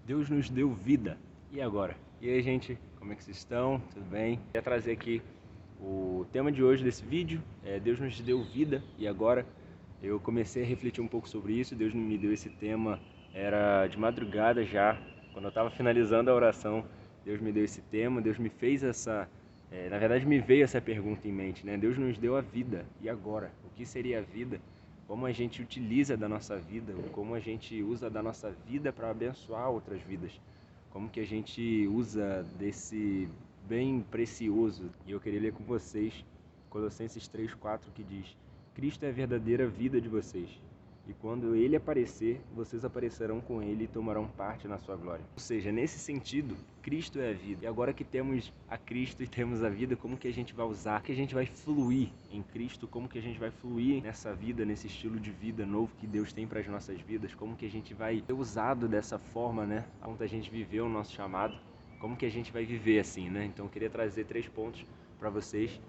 Deus nos deu vida. E agora? E aí, gente, como é que vocês estão? Tudo bem? Queria trazer aqui o tema de hoje desse vídeo, Deus nos deu vida. E agora? Eu comecei a refletir um pouco sobre isso. Deus me deu esse tema, era de madrugada já, quando eu estava finalizando a oração. Deus me deu esse tema, Deus me fez na verdade me veio essa pergunta em mente, né? Deus nos deu a vida. E agora? O que seria a vida? Como a gente utiliza da nossa vida, como a gente usa da nossa vida para abençoar outras vidas, como que a gente usa desse bem precioso. E eu queria ler com vocês Colossenses 3:4, que diz: Cristo é a verdadeira vida de vocês, e quando Ele aparecer, vocês aparecerão com Ele e tomarão parte na sua glória. Ou seja, nesse sentido, Cristo é a vida. E agora que temos a Cristo e temos a vida, como que a gente vai usar? Como que a gente vai fluir em Cristo? Como que a gente vai fluir nessa vida, nesse estilo de vida novo que Deus tem para as nossas vidas? Como que a gente vai ser usado dessa forma, né? Onde a gente viveu o nosso chamado? Como que a gente vai viver assim, né? Então eu queria trazer 3 pontos para vocês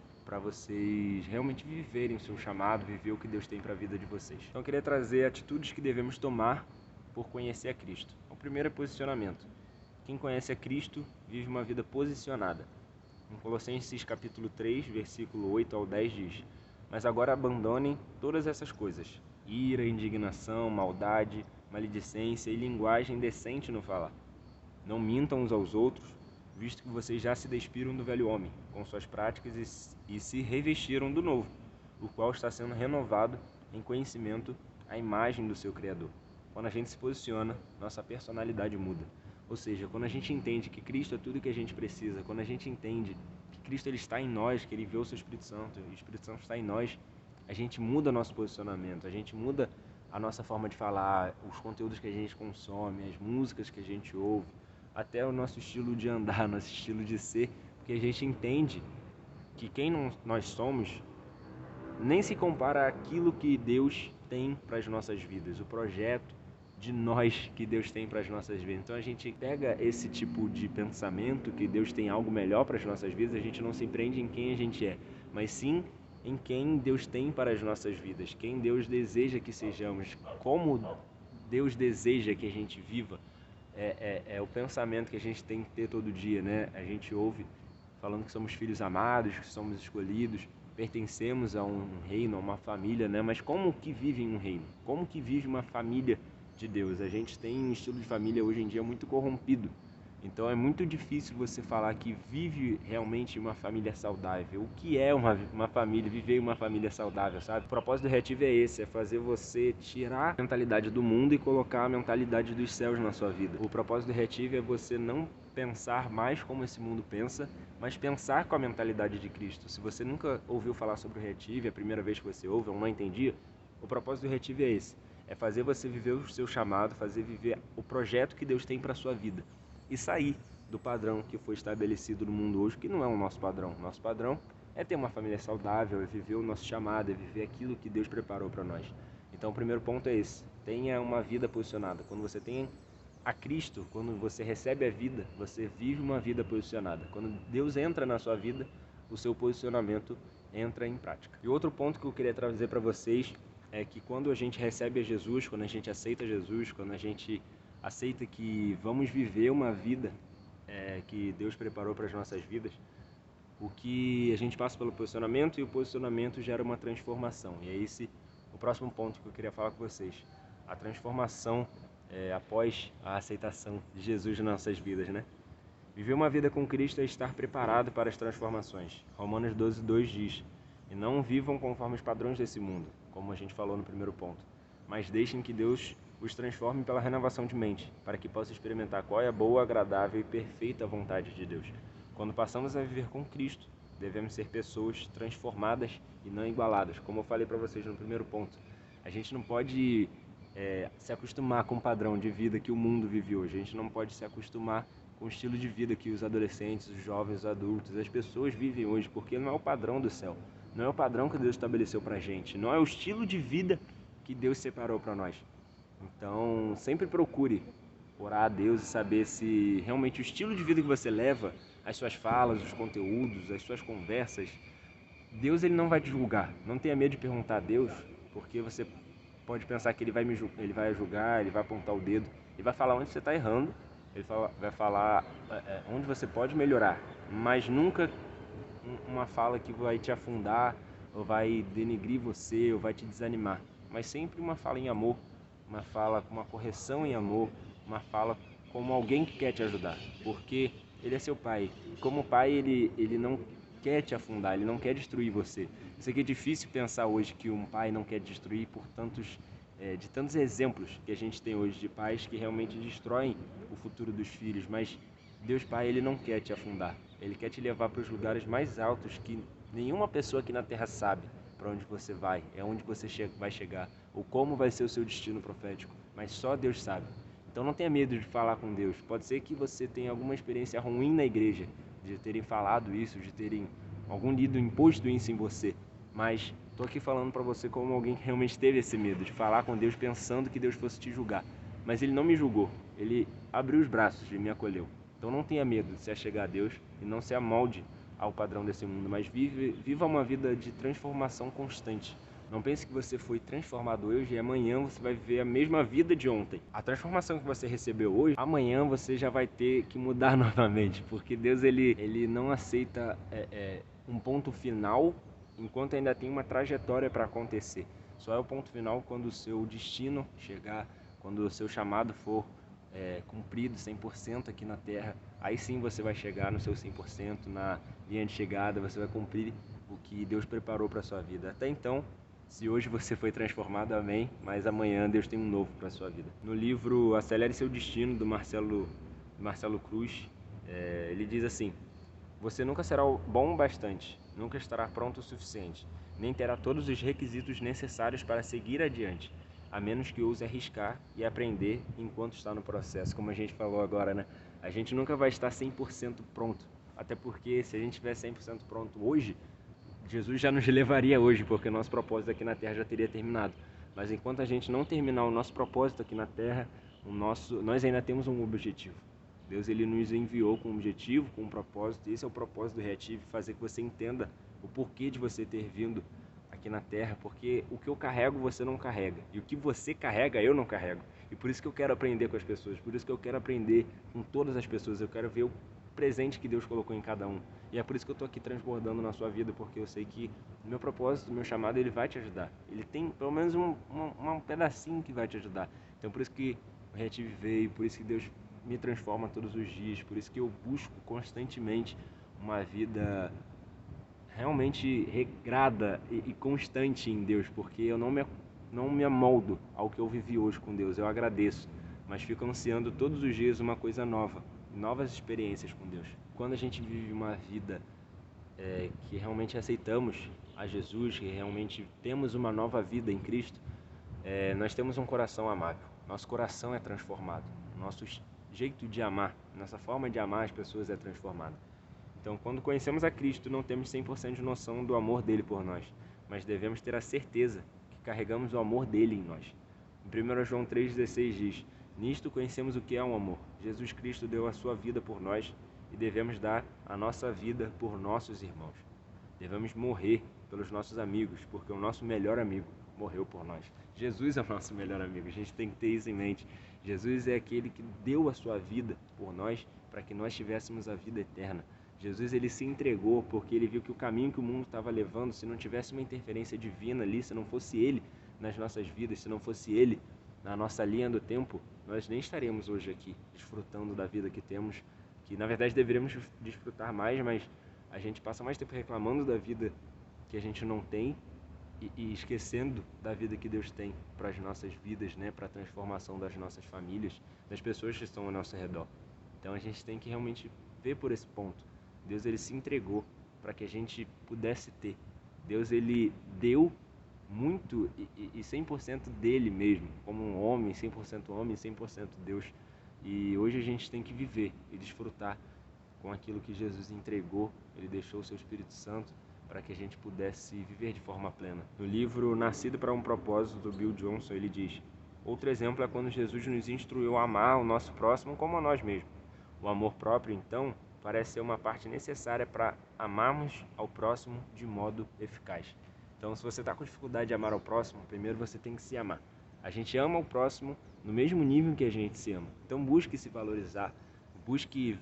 realmente viverem o seu chamado, viver o que Deus tem para a vida de vocês. Então eu queria trazer atitudes que devemos tomar por conhecer a Cristo. O primeiro é posicionamento. Quem conhece a Cristo vive uma vida posicionada. Em Colossenses capítulo 3, versículo 8 ao 10 diz: Mas agora abandonem todas essas coisas: ira, indignação, maldade, maledicência e linguagem indecente no falar. Não mintam uns aos outros, visto que vocês já se despiram do velho homem, com suas práticas, e se revestiram do novo, o qual está sendo renovado em conhecimento à imagem do seu Criador. Quando a gente se posiciona, nossa personalidade muda. Ou seja, quando a gente entende que Cristo é tudo que a gente precisa, quando a gente entende que Cristo ele está em nós, que Ele vê o seu Espírito Santo, e o Espírito Santo está em nós, a gente muda nosso posicionamento, a gente muda a nossa forma de falar, os conteúdos que a gente consome, as músicas que a gente ouve, até o nosso estilo de andar, nosso estilo de ser, porque a gente entende que nós somos nem se compara àquilo que Deus tem para as nossas vidas, o projeto de nós que Deus tem para as nossas vidas. Então a gente pega esse tipo de pensamento, que Deus tem algo melhor para as nossas vidas, a gente não se prende em quem a gente é, mas sim em quem Deus tem para as nossas vidas, quem Deus deseja que sejamos, como Deus deseja que a gente viva. É o pensamento que a gente tem que ter todo dia, né? A gente ouve falando que somos filhos amados, que somos escolhidos, pertencemos a um reino, a uma família, né? Mas como que vive um reino? Como que vive uma família de Deus? A gente tem um estilo de família hoje em dia muito corrompido. Então é muito difícil você falar que vive realmente uma família saudável. O que é uma família, viver uma família saudável, sabe? O propósito do Reative é esse, é fazer você tirar a mentalidade do mundo e colocar a mentalidade dos céus na sua vida. O propósito do Reative é você não pensar mais como esse mundo pensa, mas pensar com a mentalidade de Cristo. Se você nunca ouviu falar sobre o Reative, é a primeira vez que você ouve ou não entendia, o propósito do Reative é esse. É fazer você viver o seu chamado, fazer viver o projeto que Deus tem para a sua vida. E sair do padrão que foi estabelecido no mundo hoje, que não é o nosso padrão. Nosso padrão é ter uma família saudável, é viver o nosso chamado, é viver aquilo que Deus preparou para nós. Então o primeiro ponto é esse: tenha uma vida posicionada. Quando você tem a Cristo, quando você recebe a vida, você vive uma vida posicionada. Quando Deus entra na sua vida, o seu posicionamento entra em prática. E outro ponto que eu queria trazer para vocês é que quando a gente recebe a Jesus, quando a gente aceita Jesus, quando a gente aceita que vamos viver uma vida que Deus preparou para as nossas vidas, o que a gente passa pelo posicionamento, e o posicionamento gera uma transformação. E é esse o próximo ponto que eu queria falar com vocês. A transformação após a aceitação de Jesus nas nossas vidas, né? Viver uma vida com Cristo é estar preparado para as transformações. Romanos 12:2 diz: E não vivam conforme os padrões desse mundo, como a gente falou no primeiro ponto, mas deixem que Deus os transforme pela renovação de mente, para que possam experimentar qual é a boa, agradável e perfeita vontade de Deus. Quando passamos a viver com Cristo, devemos ser pessoas transformadas e não igualadas, como eu falei para vocês no primeiro ponto. A gente não pode se acostumar com o padrão de vida que o mundo vive hoje. A gente não pode se acostumar com o estilo de vida que os adolescentes, os jovens, os adultos, as pessoas vivem hoje, porque não é o padrão do céu, não é o padrão que Deus estabeleceu pra gente, não é o estilo de vida que Deus separou para nós. Então, sempre procure orar a Deus e saber se realmente o estilo de vida que você leva, as suas falas, os conteúdos, as suas conversas, Deus ele não vai te julgar. Não tenha medo de perguntar a Deus, porque você pode pensar que ele vai julgar, ele vai apontar o dedo, ele vai falar onde você está errando, vai falar onde você pode melhorar, mas nunca uma fala que vai te afundar, ou vai denegrir você, ou vai te desanimar, mas sempre uma fala em amor, uma fala com uma correção em amor, uma fala como alguém que quer te ajudar, porque ele é seu pai. E como pai, ele não quer te afundar, ele não quer destruir você. Isso aqui é difícil pensar hoje que um pai não quer destruir por de tantos exemplos que a gente tem hoje de pais que realmente destroem o futuro dos filhos, mas Deus Pai, Ele não quer te afundar, Ele quer te levar para os lugares mais altos que nenhuma pessoa aqui na Terra sabe para onde você vai, é onde você vai chegar, ou como vai ser o seu destino profético, mas só Deus sabe. Então não tenha medo de falar com Deus. Pode ser que você tenha alguma experiência ruim na igreja, de terem falado isso, de terem algum líder imposto isso em você, mas estou aqui falando para você como alguém que realmente teve esse medo de falar com Deus pensando que Deus fosse te julgar. Mas Ele não me julgou, Ele abriu os braços e me acolheu. Então não tenha medo de se achegar a Deus e não se amolde ao padrão desse mundo, mas viva uma vida de transformação constante. Não pense que você foi transformado hoje e amanhã você vai viver a mesma vida de ontem. A transformação que você recebeu hoje, amanhã você já vai ter que mudar novamente, porque Deus ele não aceita um ponto final enquanto ainda tem uma trajetória para acontecer. Só é o ponto final quando o seu destino chegar, quando o seu chamado for cumprido 100% aqui na Terra, aí sim você vai chegar no seu 100%, na linha de chegada, você vai cumprir o que Deus preparou para a sua vida. Até então, se hoje você foi transformado, amém, mas amanhã Deus tem um novo para a sua vida. No livro Acelere Seu Destino, do Marcelo Cruz, ele diz assim: você nunca será bom o bastante, nunca estará pronto o suficiente, nem terá todos os requisitos necessários para seguir adiante, a menos que ouse arriscar e aprender enquanto está no processo. Como a gente falou agora, né? A gente nunca vai estar 100% pronto, até porque se a gente estiver 100% pronto hoje, Jesus já nos levaria hoje, porque o nosso propósito aqui na Terra já teria terminado. Mas enquanto a gente não terminar o nosso propósito aqui na Terra, nós ainda temos um objetivo. Deus ele nos enviou com um objetivo, com um propósito, e esse é o propósito do Reative, fazer que você entenda o porquê de você ter vindo aqui na Terra, porque o que eu carrego você não carrega, e o que você carrega eu não carrego. E por isso que eu quero aprender com as pessoas, por isso que eu quero aprender com todas as pessoas, eu quero ver o presente que Deus colocou em cada um. E é por isso que eu estou aqui transbordando na sua vida, porque eu sei que o meu propósito, o meu chamado, ele vai te ajudar. Ele tem pelo menos um pedacinho que vai te ajudar. Então por isso que o Reative veio, por isso que Deus me transforma todos os dias, por isso que eu busco constantemente uma vida realmente regrada e constante em Deus, porque eu não me amoldo ao que eu vivi hoje com Deus, eu agradeço, mas fico ansiando todos os dias uma coisa nova, novas experiências com Deus. Quando a gente vive uma vida que realmente aceitamos a Jesus, que realmente temos uma nova vida em Cristo, nós temos um coração amável, nosso coração é transformado, nosso jeito de amar, nossa forma de amar as pessoas é transformada. Então, quando conhecemos a Cristo, não temos 100% de noção do amor dele por nós, mas devemos ter a certeza que carregamos o amor dele em nós. Em 1 João 3,16 diz: nisto conhecemos o que é um amor. Jesus Cristo deu a sua vida por nós e devemos dar a nossa vida por nossos irmãos. Devemos morrer pelos nossos amigos, porque o nosso melhor amigo morreu por nós. Jesus é o nosso melhor amigo, a gente tem que ter isso em mente. Jesus é aquele que deu a sua vida por nós para que nós tivéssemos a vida eterna. Jesus ele se entregou porque ele viu que o caminho que o mundo estava levando, se não tivesse uma interferência divina ali, se não fosse ele nas nossas vidas, se não fosse ele na nossa linha do tempo, nós nem estaríamos hoje aqui desfrutando da vida que temos, que na verdade deveríamos desfrutar mais, mas a gente passa mais tempo reclamando da vida que a gente não tem e esquecendo da vida que Deus tem para as nossas vidas, né, para a transformação das nossas famílias, das pessoas que estão ao nosso redor. Então a gente tem que realmente ver por esse ponto. Deus ele se entregou para que a gente pudesse ter. Deus ele deu muito e 100% dele mesmo, como um homem, 100% homem, 100% Deus. E hoje a gente tem que viver e desfrutar com aquilo que Jesus entregou. Ele deixou o seu Espírito Santo para que a gente pudesse viver de forma plena. No livro Nascido para um Propósito, do Bill Johnson, ele diz: outro exemplo é quando Jesus nos instruiu a amar o nosso próximo como a nós mesmos. O amor próprio, então, parece ser uma parte necessária para amarmos ao próximo de modo eficaz. Então, se você está com dificuldade de amar ao próximo, primeiro você tem que se amar. A gente ama o próximo no mesmo nível que a gente se ama. Então busque se valorizar, busque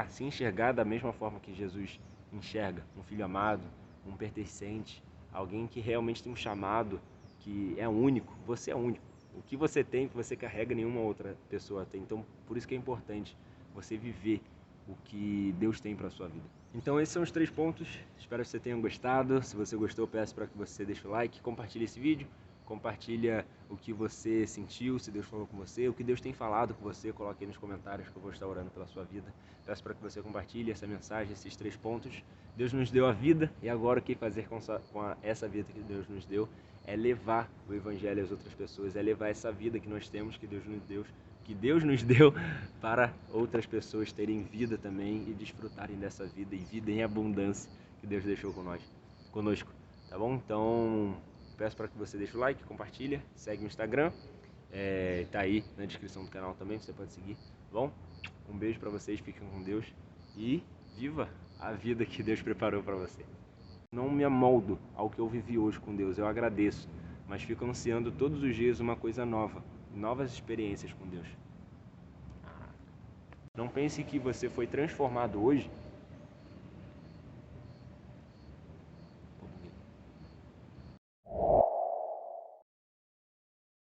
se enxergar da mesma forma que Jesus enxerga, um filho amado, um pertencente, alguém que realmente tem um chamado, que é único. Você é único. O que você tem, que você carrega, nenhuma outra pessoa tem. Então, por isso que é importante você viver o que Deus tem para a sua vida. Então, esses são os 3 pontos. Espero que você tenha gostado. Se você gostou, peço para que você deixe o like, compartilhe esse vídeo, compartilha o que você sentiu, se Deus falou com você, o que Deus tem falado com você, coloque aí nos comentários que eu vou estar orando pela sua vida. Peço para que você compartilhe essa mensagem, esses 3 pontos. Deus nos deu a vida e agora o que fazer com essa vida que Deus nos deu é levar o Evangelho às outras pessoas, é levar essa vida que nós temos, que Deus nos deu para outras pessoas terem vida também e desfrutarem dessa vida e vida em abundância que Deus deixou conosco, tá bom? Então, peço para que você deixe o like, compartilha, segue no Instagram, tá aí na descrição do canal também, você pode seguir, tá bom? Um beijo para vocês, fiquem com Deus e viva a vida que Deus preparou para você. Não me amoldo ao que eu vivi hoje com Deus, eu agradeço, mas fico ansiando todos os dias uma coisa nova, novas experiências com Deus. Não pense que você foi transformado hoje